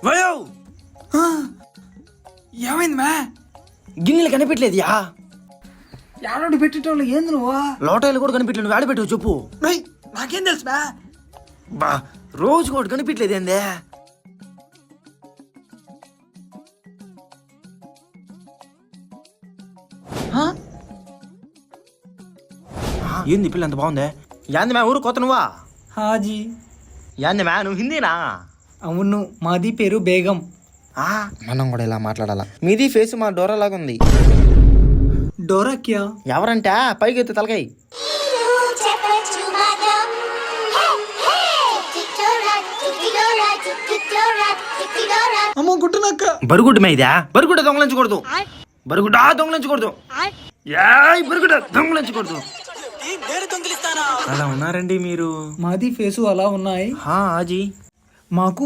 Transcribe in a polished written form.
వయో ఏమైంది మ్యా? గిన్నెలు కనిపించలేదు యా. యాడోడు పెట్టేటోళ్ళు ఏంది నువ్వు? లోటాలు కూడా కనిపించలేదు, వేడ పెట్టు చెప్పు. రేయ్, నాకేం తెలుసు మ్యా? బా రోజు కూడా కనిపించలేదు ఏందే? ఏంది పిల్ల అంత బాగుందే? యాంది మ్యా ఊరు కొత్త నువ్వా? హాజీ. యాంది మ్యా నువ్వు హిందీనా? అవును, మాది పేరు బేగం. మనం కూడా ఇలా మాట్లాడాలా? మీది ఫేస్ మా డోరా లాగా ఉంది. డోరా క్యా? ఎవరంటే పైకి ఎత్తి తలకాయ. అమ్మ గుట్టునక్క. బరుగుడ్డు మేదా? బరుగుడ్డ దొంగలించకూడదు. బరుగుడ్డ దొంగలించకూడదు. యాయ్ బరుగుడ్డ దొంగలించకూడదు. అలా ఉన్నారండి మీరు. మాది ఫేసు అలా ఉన్నాయి. ఆజీ మాకు